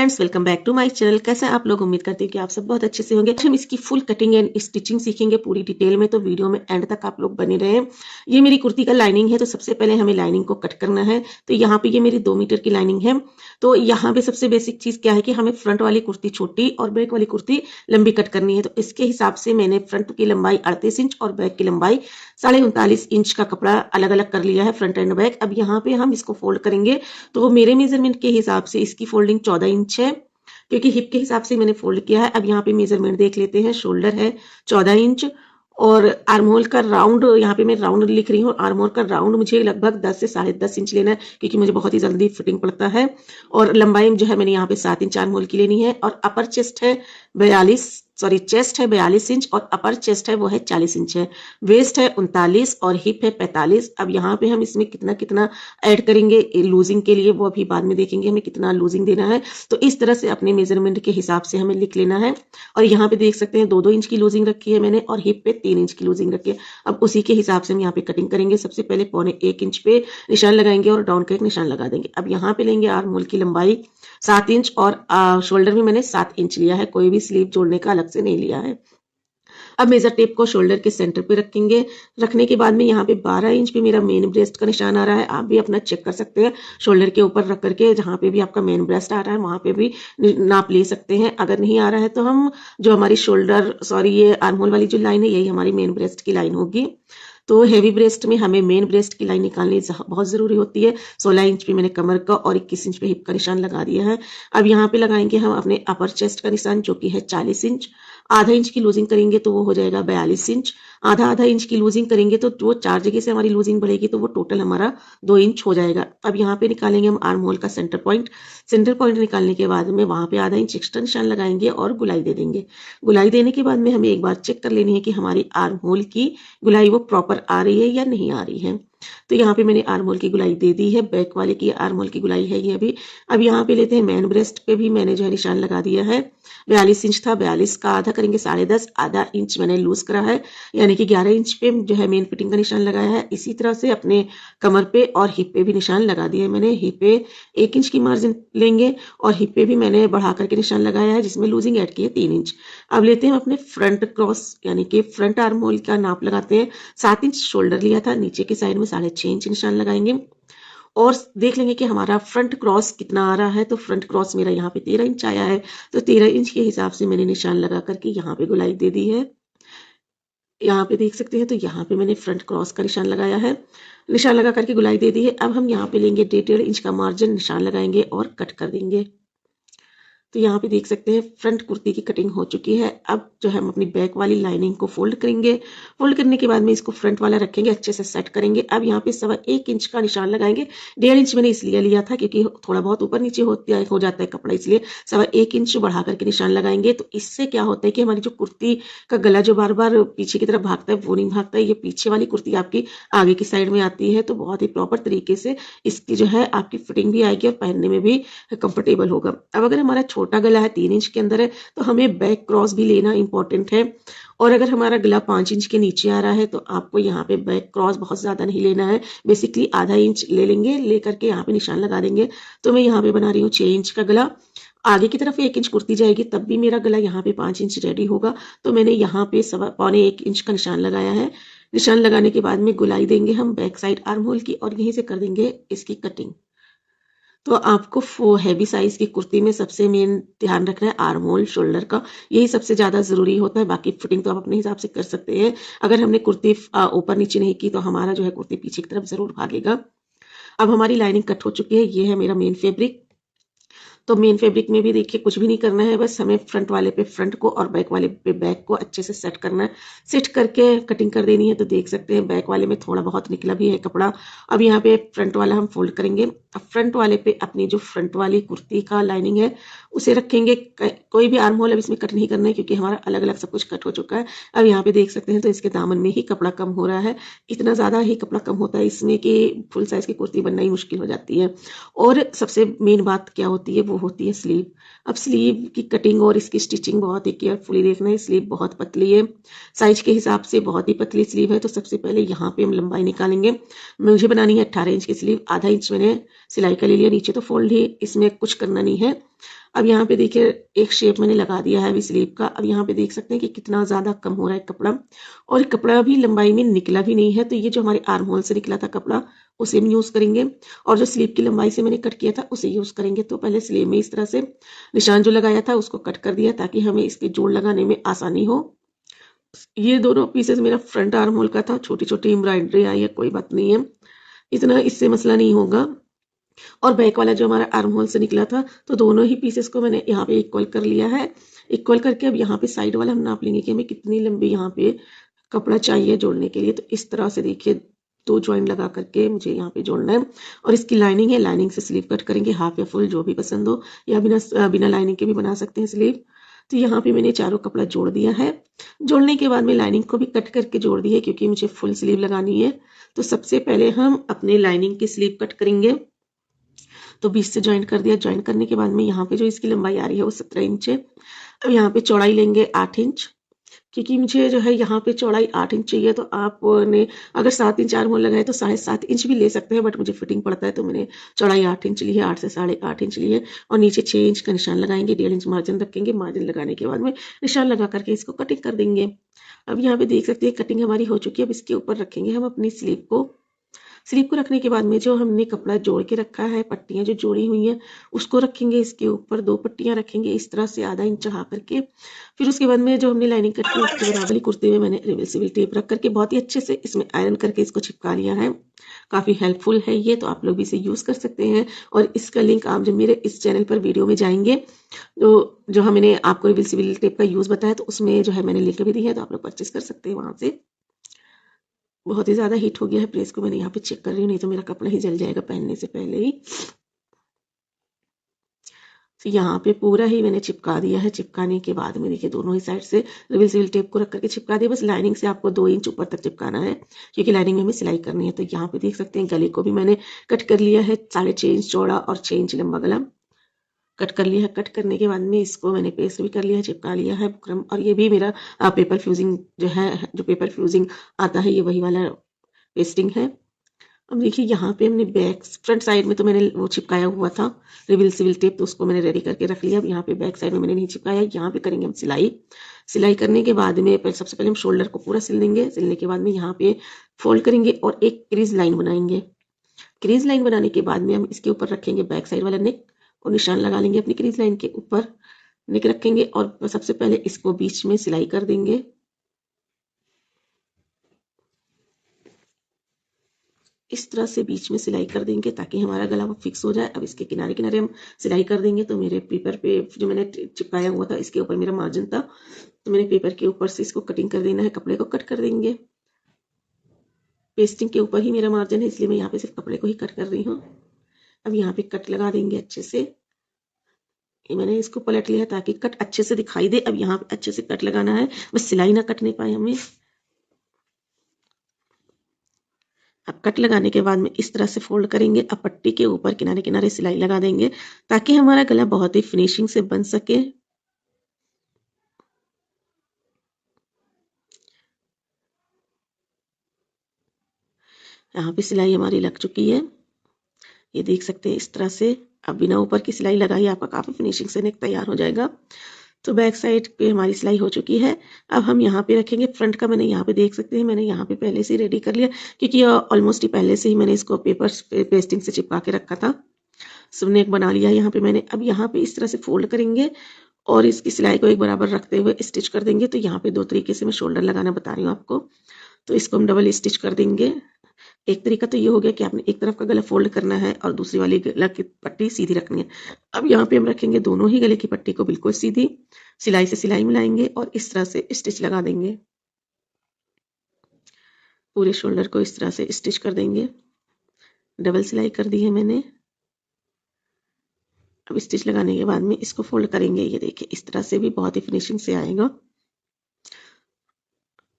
Friends, welcome back to my channel. कैसे हैं आप लोग? उम्मीद करती हूँ कि आप सब बहुत अच्छे से होंगे। आज हम इसकी फुल कटिंग एंड स्टिचिंग सीखेंगे पूरी डिटेल में, तो वीडियो में एंड तक आप लोग बने रहें। ये मेरी कुर्ती का लाइनिंग है, तो सबसे पहले हमें लाइनिंग को कट करना है। तो यहाँ पे ये मेरी 2 मीटर की लाइनिंग है। तो यहाँ पे सबसे बेसिक चीज क्या है कि हमें फ्रंट वाली कुर्ती छोटी और बैक वाली कुर्ती लंबी कट करनी है। तो इसके हिसाब से मैंने फ्रंट की लंबाई 38 इंच और बैक की लंबाई 39.5 इंच का कपड़ा अलग अलग कर लिया है, फ्रंट एंड बैक। अब यहाँ पे हम इसको फोल्ड करेंगे, तो मेरे मेजरमेंट के हिसाब से इसकी फोल्डिंग 14 इंच है, क्योंकि हिप के हिसाब से मैंने फोल्ड किया है। अब यहाँ पे मेजरमेंट देख लेते हैं। शोल्डर है 14 इंच और आर्महोल का राउंड, यहाँ पे मैं राउंड लिख रही हूँ। आर्महोल का राउंड मुझे लगभग 10 से 10.5 इंच लेना है, क्योंकि मुझे बहुत ही जल्दी फिटिंग पड़ता है। और लंबाई जो है मैंने यहाँ पे 7 इंच आर्महोल की लेनी है। और अपर चेस्ट है 42 इंच और अपर चेस्ट है वो है 40 इंच है। वेस्ट है 39 और हिप है 45। अब यहाँ पे हम इसमें कितना कितना ऐड करेंगे लूजिंग के लिए, वो अभी बाद में देखेंगे हमें कितना लूजिंग देना है। तो इस तरह से अपने मेजरमेंट के हिसाब से हमें लिख लेना है। और यहाँ पे देख सकते हैं 2-2 इंच की लूजिंग रखी है मैंने, और हिप पे 3 इंच की लूजिंग रखी है। अब उसी के हिसाब से हम यहाँ पे कटिंग करेंगे। सबसे पहले 1.25 इंच पे निशान लगाएंगे और डाउन का एक निशान लगा देंगे। अब यहाँ पे लेंगे आर्म होल की लंबाई 7 इंच और शोल्डर भी मैंने 7 इंच लिया है, कोई भी स्लीव जोड़ने का अलग से नहीं लिया है। अब मेजर टेप को शोल्डर के सेंटर पे रखेंगे। रखने के बाद में यहाँ पे 12 इंच पे मेरा मेन ब्रेस्ट का निशान आ रहा है। आप भी अपना चेक कर सकते हैं, शोल्डर के ऊपर रख करके जहाँ पे भी आपका मेन ब्रेस्ट आ रहा है वहां पे भी नाप ले सकते हैं। अगर नहीं आ रहा है तो हम जो हमारी ये आर्महोल वाली जो लाइन है यही हमारी मेन ब्रेस्ट की लाइन होगी। तो हेवी ब्रेस्ट में हमें मेन ब्रेस्ट की लाइन निकालनी बहुत जरूरी होती है। 16 इंच पे मैंने कमर का और 21 इंच पे हिप का निशान लगा दिया है। अब यहाँ पे लगाएंगे हम अपने अपर चेस्ट का निशान, जो कि है 40 इंच। आधा इंच की लूजिंग करेंगे तो वो हो जाएगा 42 इंच। आधा आधा इंच की लूजिंग करेंगे तो वो 4 जगह से हमारी लूजिंग बढ़ेगी, तो वो टोटल हमारा 2 इंच हो जाएगा। अब यहाँ पे निकालेंगे हम आर्म होल का सेंटर पॉइंट। सेंटर पॉइंट निकालने के बाद में वहां पे आधा इंच एक्स्ट्रा निशान लगाएंगे और गुलाई दे देंगे। गुलाई देने के बाद में हमें एक बार चेक कर लेनी है कि हमारी आर्म होल की गुलाई वो प्रॉपर आ रही है या नहीं आ रही है। तो यहाँ पे मैंने आर्म होल की गुलाई दे दी है। बैक वाले की आर्म होल की गुलाई है ये अभी। अब यहाँ पे लेते हैं मैन ब्रेस्ट पे भी मैंने जो है निशान लगा दिया है। 42 इंच था, 42 का आधा करेंगे 10.5, आधा इंच मैंने लूज करा है, यानी कि 11 इंच पे जो है मेन फिटिंग का निशान लगाया है। इसी तरह से अपने कमर पे और हिप पे भी निशान लगा दिया है मैंने। हिप पे 1 इंच की मार्जिन लेंगे और हिप पे भी मैंने बढ़ा करके निशान लगाया है, जिसमें लूजिंग ऐड की है 3 इंच। अब लेते हैं अपने फ्रंट क्रॉस, यानी कि फ्रंट आर्म होल का नाप लगाते हैं। 7 इंच शोल्डर लिया था, नीचे की साइड में 6.5 इंच निशान लगाएंगे और देख लेंगे कि हमारा फ्रंट क्रॉस कितना आ रहा है। तो फ्रंट क्रॉस मेरा यहाँ पे 13 इंच आया है, तो 13 इंच के हिसाब से मैंने निशान लगा करके यहाँ पे गुलाई दे दी है। यहाँ पे देख सकते हैं, तो यहाँ पे मैंने फ्रंट क्रॉस का निशान लगाया है, निशान लगा करके गुलाई दे दी है। अब हम यहाँ पे लेंगे 1.5 इंच का मार्जिन, निशान लगाएंगे और कट कर देंगे। तो यहाँ पे देख सकते हैं फ्रंट कुर्ती की कटिंग हो चुकी है। अब जो है हम अपनी बैक वाली लाइनिंग को फोल्ड करेंगे। फोल्ड करने के बाद में इसको फ्रंट वाला रखेंगे, अच्छे से सेट करेंगे। अब यहाँ पे 1.25 इंच का निशान लगाएंगे। 1.5 इंच मैंने इसलिए लिया था क्योंकि थोड़ा बहुत ऊपर नीचे हो जाता है कपड़ा, इसलिए 1.25 इंच बढ़ा करके निशान लगाएंगे। तो इससे क्या होता है कि हमारी जो कुर्ती का गला जो बार बार पीछे की तरफ भागता है वो नहीं भागता है। ये पीछे वाली कुर्ती आपकी आगे की साइड में आती है, तो बहुत ही प्रॉपर तरीके से इसकी जो है आपकी फिटिंग भी आएगी और पहनने में भी कंफर्टेबल होगा। अब अगर हमारा छोटा गला है, 3 इंच के अंदर है, तो हमें बैक क्रॉस भी लेना इंपॉर्टेंट है। और अगर हमारा गला 5 इंच के नीचे आ रहा है तो आपको यहाँ पे बैक क्रॉस बहुत ज्यादा नहीं लेना है, बेसिकली आधा इंच ले लेंगे, लेकर के यहाँ पे निशान लगा देंगे। तो मैं यहाँ पे बना रही हूँ 6 इंच का गला। आगे की तरफ 1 इंच कुर्ती जाएगी, तब भी मेरा गला यहाँ पे 5 इंच रेडी होगा। तो मैंने यहाँ पे 1.25 इंच का निशान लगाया है। निशान लगाने के बाद में गुलाई देंगे हम बैक साइड आर्म होल की और यहीं से कर देंगे इसकी कटिंग। तो आपको हैवी साइज की कुर्ती में सबसे मेन ध्यान रखना है आर्म होल, शोल्डर का, यही सबसे ज्यादा जरूरी होता है। बाकी फिटिंग तो आप अपने हिसाब से कर सकते हैं। अगर हमने कुर्ती ऊपर नीचे नहीं की तो हमारा जो है कुर्ती पीछे की तरफ जरूर भागेगा। अब हमारी लाइनिंग कट हो चुकी है, ये है मेरा मेन फैब्रिक। तो मेन फैब्रिक में भी देखिए कुछ भी नहीं करना है, बस हमें फ्रंट वाले पे फ्रंट को और बैक वाले पे बैक को अच्छे से सेट करना है। सेट करके कटिंग कर देनी है। तो देख सकते हैं बैक वाले में थोड़ा बहुत निकला भी है कपड़ा। अब यहाँ पे फ्रंट वाला हम फोल्ड करेंगे। अब फ्रंट वाले पे अपनी जो फ्रंट वाली कुर्ती का लाइनिंग है उसे रखेंगे। कोई भी आर्म होल अब इसमें कट नहीं करना है, क्योंकि हमारा अलग अलग सब कुछ कट हो चुका है। अब यहाँ पे देख सकते हैं तो इसके दामन में ही कपड़ा कम हो रहा है। इतना ज्यादा ही कपड़ा कम होता है इसमें कि फुल साइज की कुर्ती बनना ही मुश्किल हो जाती है। और सबसे मेन बात क्या होती है, वो होती है स्लीव। अब स्लीव की कटिंग और इसकी स्टिचिंग बहुत ही केयरफुली देखना है। स्लीव बहुत पतली है, साइज के हिसाब से बहुत ही पतली स्लीव है। तो सबसे पहले यहाँ पे हम लंबाई निकालेंगे। मुझे बनानी है 18 इंच की स्लीव। आधा इंच मैंने सिलाई का ले लिया, नीचे तो फोल्ड ही, इसमें कुछ करना नहीं है। अब यहाँ पे देखिए एक शेप मैंने लगा दिया है अभी स्लीव का। अब यहाँ पे देख सकते हैं कि कितना ज़्यादा कम हो रहा है कपड़ा, और कपड़ा भी लंबाई में निकला भी नहीं है। तो ये जो हमारे आर्म होल से निकला था कपड़ा, उसे हम यूज़ करेंगे, और जो स्लीव की लंबाई से मैंने कट किया था उसे यूज़ करेंगे। तो पहले स्लीव में इस तरह से निशान जो लगाया था उसको कट कर दिया ताकि हमें इसके जोड़ लगाने में आसानी हो। ये दोनों पीसेस मेरा फ्रंट आर्म होल का था, छोटी छोटी एम्ब्रॉयडरी आई है, कोई बात नहीं है, इतना इससे मसला नहीं होगा। और बैक वाला जो हमारा आर्म होल से निकला था, तो दोनों ही पीसेस को मैंने यहाँ पे इक्वल कर लिया है। इक्वल करके अब यहाँ पे साइड वाला हम नाप लेंगे कि हमें कितनी लंबी यहाँ पे कपड़ा चाहिए जोड़ने के लिए। तो इस तरह से देखिए 2 जॉइंट लगा करके मुझे यहाँ पे जोड़ना है। और इसकी लाइनिंग है, लाइनिंग से स्लीव कट करेंगे, हाफ या फुल जो भी पसंद हो, या बिना बिना लाइनिंग के भी बना सकते हैं स्लीव। तो यहाँ पे मैंने चारों कपड़ा जोड़ दिया है। जोड़ने के बाद में लाइनिंग को भी कट करके जोड़ दी है क्योंकि मुझे फुल स्लीव लगानी है। तो सबसे पहले हम अपने लाइनिंग की स्लीव कट करेंगे। तो 20 से ज्वाइन कर दिया। ज्वाइन करने के बाद में यहाँ पे जो इसकी लंबाई आ रही है वो 17 इंच है। अब यहाँ पे चौड़ाई लेंगे 8 इंच, क्योंकि मुझे जो है यहाँ पे चौड़ाई 8 इंच चाहिए। तो आपने अगर 7 इंच आर्म होल लगाए तो 7.5 इंच भी ले सकते हैं, बट मुझे फिटिंग पड़ता है तो मैंने चौड़ाई 8 इंच ली है, 8 से 8.5 इंच ली है। और नीचे 6 इंच का निशान लगाएंगे, 1.5 इंच मार्जिन रखेंगे। मार्जिन लगाने के बाद में निशान लगा करके इसको कटिंग कर देंगे। अब यहाँ पे देख सकते हैं कटिंग हमारी हो चुकी है। अब इसके ऊपर रखेंगे हम अपनी स्लीव को। स्लीव को रखने के बाद में जो हमने कपड़ा जोड़ के रखा है, पट्टियां जो जोड़ी हुई हैं उसको रखेंगे इसके ऊपर। 2 पट्टियां रखेंगे इस तरह से आधा इंच चढ़ा करके। फिर उसके बाद में जो हमने लाइनिंग कट की उसके बराबर ही कुर्ते में मैंने रिवर्सिबल टेप रख करके बहुत ही अच्छे से इसमें आयरन करके इसको चिपका लिया है। काफ़ी हेल्पफुल है ये, तो आप लोग भी इसे यूज़ कर सकते हैं। और इसका लिंक आप जब मेरे इस चैनल पर वीडियो में जाएंगे तो जो मैंने आपको रिवर्सिबल टेप का यूज़ बताया तो उसमें जो है मैंने लिंक भी दी है, तो आप लोग परचेस कर सकते हैं वहाँ से। बहुत ही ज़्यादा हीट हो गया है प्रेस को, मैंने यहाँ पे चेक कर रही हूँ, नहीं तो मेरा कपड़ा ही जल जाएगा पहनने से पहले ही। तो यहाँ पे पूरा ही मैंने चिपका दिया है। चिपकाने के बाद में देखिए दोनों ही साइड से रिवर्सिबल टेप को रख करके चिपका दिया। बस लाइनिंग से आपको 2 इंच ऊपर तक चिपकाना है क्योंकि लाइनिंग में हमें सिलाई करनी है। तो यहाँ पे देख सकते हैं गले को भी मैंने कट कर लिया है, 6.5 इंच चौड़ा और 6 इंच लंबा गला कट कर लिया है। कट करने के बाद में इसको मैंने पेस्ट भी कर लिया है, चिपका लिया है बुकरम। और ये भी मेरा पेपर फ्यूजिंग जो है, जो पेपर फ्यूजिंग आता है, ये वही वाला पेस्टिंग है। अब देखिए यहाँ पे हमने बैक फ्रंट साइड में तो मैंने वो चिपकाया हुआ था रिवर्सिबल टेप, तो उसको मैंने रेडी करके रख लिया। अब यहाँ पे बैक साइड में मैंने नहीं चिपकाया। यहाँ पे करेंगे हम सिलाई। सिलाई करने के बाद में सबसे पहले हम शोल्डर को पूरा सिल देंगे। सिलने के बाद में यहाँ पे फोल्ड करेंगे और एक क्रीज लाइन बनाएंगे। क्रीज लाइन बनाने के बाद में हम इसके ऊपर रखेंगे बैक साइड वाला नेक और निशान लगा लेंगे अपनी क्रीज लाइन के ऊपर। नेक रखेंगे और सबसे पहले इसको बीच में सिलाई कर देंगे। इस तरह से बीच में सिलाई कर देंगे ताकि हमारा गला वो फिक्स हो जाए। अब इसके किनारे किनारे हम सिलाई कर देंगे। तो मेरे पेपर पे जो मैंने चिपकाया हुआ था इसके ऊपर मेरा मार्जिन था, तो मैंने पेपर के ऊपर से इसको कटिंग कर देना है, कपड़े को कट कर देंगे। पेस्टिंग के ऊपर ही मेरा मार्जिन है इसलिए मैं यहाँ पे सिर्फ कपड़े को ही कट कर रही हूँ। अब यहाँ पे कट लगा देंगे अच्छे से। मैंने इसको पलट लिया ताकि कट अच्छे से दिखाई दे। अब यहाँ पे अच्छे से कट लगाना है, बस सिलाई ना कटने पाए हमें। अब कट लगाने के बाद में इस तरह से फोल्ड करेंगे। अब पट्टी के ऊपर किनारे किनारे सिलाई लगा देंगे ताकि हमारा गला बहुत ही फिनिशिंग से बन सके। यहाँ पे सिलाई हमारी लग चुकी है, ये देख सकते हैं इस तरह से। अब बिना ऊपर की सिलाई लगाई आपका काफ़ी फिनिशिंग से नेक तैयार हो जाएगा। तो बैक साइड पे हमारी सिलाई हो चुकी है। अब हम यहाँ पे रखेंगे फ्रंट का। मैंने यहाँ पे देख सकते हैं, मैंने यहाँ पे पहले से रेडी कर लिया क्योंकि ऑलमोस्ट ही पहले से ही मैंने इसको पेपर पेस्टिंग से चिपका के रखा था। सब नेक बना लिया यहाँ पे मैंने। अब यहाँ पे इस तरह से फोल्ड करेंगे और इसकी सिलाई को एक बराबर रखते हुए स्टिच कर देंगे। तो यहाँ पे 2 तरीके से मैं शोल्डर लगाना बता रही हूँ आपको। तो इसको हम डबल स्टिच कर देंगे। एक तरीका तो ये हो गया कि आपने एक तरफ का गला फोल्ड करना है और दूसरी वाली गला की पट्टी सीधी रखनी है। अब यहाँ पे हम रखेंगे दोनों ही गले की पट्टी को बिल्कुल सीधी, सिलाई से सिलाई मिलाएंगे और इस तरह से स्टिच लगा देंगे। पूरे शोल्डर को इस तरह से स्टिच कर देंगे। डबल सिलाई कर दी है मैंने। अब स्टिच लगाने के बाद में इसको फोल्ड करेंगे। ये देखिए इस तरह से भी बहुत ही फिनिशिंग से आएगा।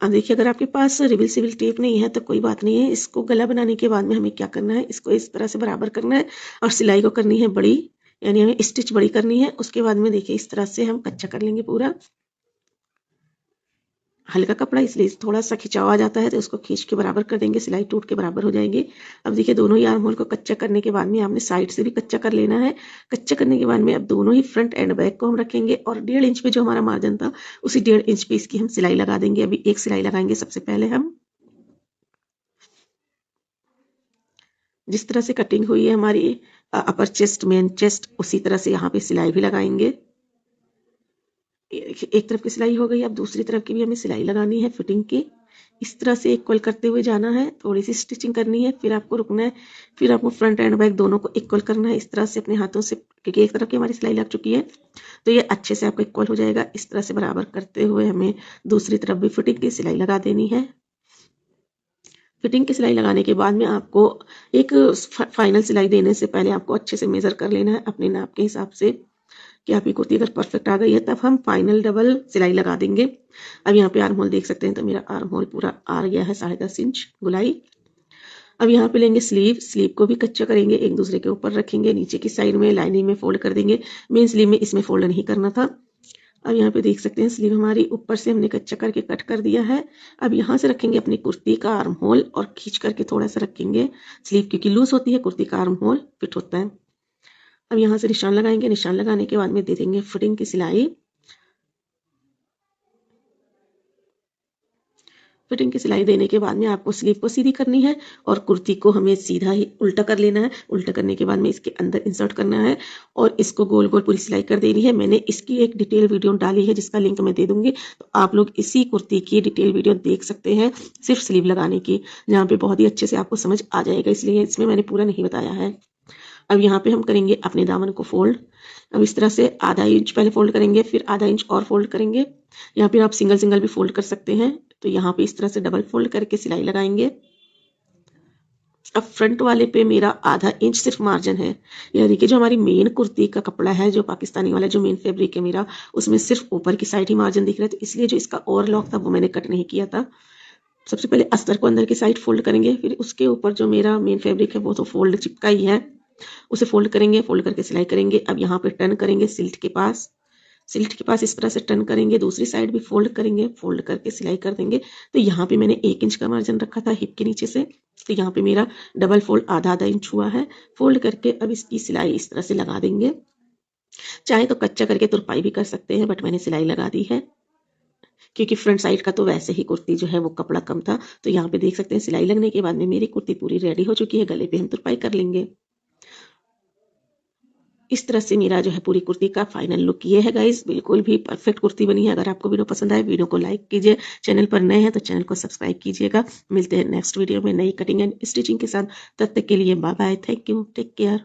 अब देखिए अगर आपके पास रिवर्सिबल टेप नहीं है तो कोई बात नहीं है। इसको गला बनाने के बाद में हमें क्या करना है, इसको इस तरह से बराबर करना है और सिलाई को करनी है बड़ी, यानी हमें स्टिच बड़ी करनी है। उसके बाद में देखिए इस तरह से हम कच्चा कर लेंगे पूरा। हल्का कपड़ा इसलिए थोड़ा सा खिंचाव आ जाता है, तो उसको खींच के बराबर कर देंगे, सिलाई टूट के बराबर हो जाएगी। अब देखिए दोनों ही आर्म होल को कच्चा करने के बाद में आपने साइड से भी कच्चा कर लेना है। कच्चा करने के बाद में अब दोनों ही फ्रंट एंड बैक को हम रखेंगे और 1.5 इंच पे जो हमारा मार्जिन था उसी 1.5 इंच पे इसकी हम सिलाई लगा देंगे। अभी एक सिलाई लगाएंगे सबसे पहले हम। जिस तरह से कटिंग हुई है हमारी अपर चेस्ट मेन चेस्ट, उसी तरह से यहाँ पे सिलाई भी लगाएंगे। एक तरफ की सिलाई हो गई, अब दूसरी तरफ की भी हमें सिलाई लगानी है फिटिंग की। इस तरह से इक्वल करते हुए जाना है, थोड़ी सी स्टिचिंग करनी है, फिर आपको रुकना है, फिर आपको फ्रंट एंड बैक दोनों को इक्वल करना है इस तरह से अपने हाथों से, क्योंकि एक तरफ की हमारी सिलाई लग चुकी है तो ये अच्छे से आपको इक्वल हो जाएगा। इस तरह से बराबर करते हुए हमें दूसरी तरफ भी फिटिंग की सिलाई लगा देनी है। फिटिंग की सिलाई लगाने के बाद में आपको एक फाइनल सिलाई देने से पहले आपको अच्छे से मेजर कर लेना है अपने नाप के हिसाब से कि आपकी कुर्ती अगर परफेक्ट आ गई है तब हम फाइनल डबल सिलाई लगा देंगे। अब यहाँ पे आर्म होल देख सकते हैं, तो मेरा आर्म होल पूरा आ गया है 10.5 इंच गुलाई। अब यहाँ पे लेंगे स्लीव, स्लीव को भी कच्चा करेंगे, एक दूसरे के ऊपर रखेंगे, नीचे की साइड में लाइनिंग में फोल्ड कर देंगे। मेन स्लीव में इसमें फोल्ड नहीं करना था। अब यहाँ पे देख सकते हैं स्लीव हमारी ऊपर से हमने कच्चा करके कट कर दिया है। अब यहाँ से रखेंगे अपनी कुर्ती का आर्म होल और खींच करके थोड़ा सा रखेंगे स्लीव, क्योंकि लूज होती है कुर्ती का आर्म होल फिट होता है। अब यहाँ से निशान लगाएंगे, निशान लगाने के बाद में दे देंगे फिटिंग की सिलाई। फिटिंग की सिलाई देने के बाद में आपको स्लीव को सीधी करनी है और कुर्ती को हमें सीधा ही उल्टा कर लेना है। उल्टा करने के बाद में इसके अंदर इंसर्ट करना है और इसको गोल गोल पूरी सिलाई कर देनी है। मैंने इसकी एक डिटेल वीडियो डाली है जिसका लिंक मैं दे दूंगी, तो आप लोग इसी कुर्ती की डिटेल वीडियो देख सकते हैं सिर्फ स्लीव लगाने की, जहाँ पे बहुत ही अच्छे से आपको समझ आ जाएगा, इसलिए इसमें मैंने पूरा नहीं बताया है। अब यहाँ पे हम करेंगे अपने दामन को फोल्ड। अब इस तरह से 1/2 इंच पहले फोल्ड करेंगे, फिर 1/2 इंच और फोल्ड करेंगे। यहाँ पे आप सिंगल सिंगल भी फोल्ड कर सकते हैं, तो यहाँ पे इस तरह से डबल फोल्ड करके सिलाई लगाएंगे। अब फ्रंट वाले पे मेरा 1/2 इंच सिर्फ मार्जिन है। यह देखिए जो हमारी मेन कुर्ती का कपड़ा है, जो पाकिस्तानी वाला जो मेन फैब्रिक है मेरा, उसमें सिर्फ ऊपर की साइड ही मार्जिन दिख रहा है, तो इसलिए जो इसका ओवरलॉक था वो मैंने कट नहीं किया था। सबसे पहले अस्तर को अंदर की साइड फोल्ड करेंगे, फिर उसके ऊपर जो मेरा मेन फैब्रिक है वो तो फोल्ड चिपका ही है, उसे फोल्ड करेंगे, फोल्ड करके सिलाई करेंगे। अब यहाँ पे टर्न करेंगे सिल्ट के पास, सिल्ट के पास इस तरह से टर्न करेंगे, दूसरी साइड भी फोल्ड करेंगे, फोल्ड करके सिलाई कर देंगे। तो यहाँ पे मैंने 1 इंच का मार्जिन रखा था हिप के नीचे से, तो यहाँ पे मेरा डबल फोल्ड 1/2 इंच हुआ है। फोल्ड करके अब इसकी सिलाई इस तरह से लगा देंगे। चाहे तो कच्चा करके तुरपाई भी कर सकते हैं, बट मैंने सिलाई लगा दी है क्योंकि फ्रंट साइड का तो वैसे ही कुर्ती जो है वो कपड़ा कम था। तो यहाँ पे देख सकते हैं सिलाई लगने के बाद में मेरी कुर्ती पूरी रेडी हो चुकी है। गले पे हम तुरपाई कर लेंगे। इस तरह से मेरा जो है पूरी कुर्ती का फाइनल लुक ये है गाइस, बिल्कुल भी परफेक्ट कुर्ती बनी है। अगर आपको वीडियो पसंद आए वीडियो को लाइक कीजिए, चैनल पर नए हैं तो चैनल को सब्सक्राइब कीजिएगा। मिलते हैं नेक्स्ट वीडियो में नई कटिंग एंड स्टिचिंग के साथ, तब तक के लिए bye bye, thank you, take care.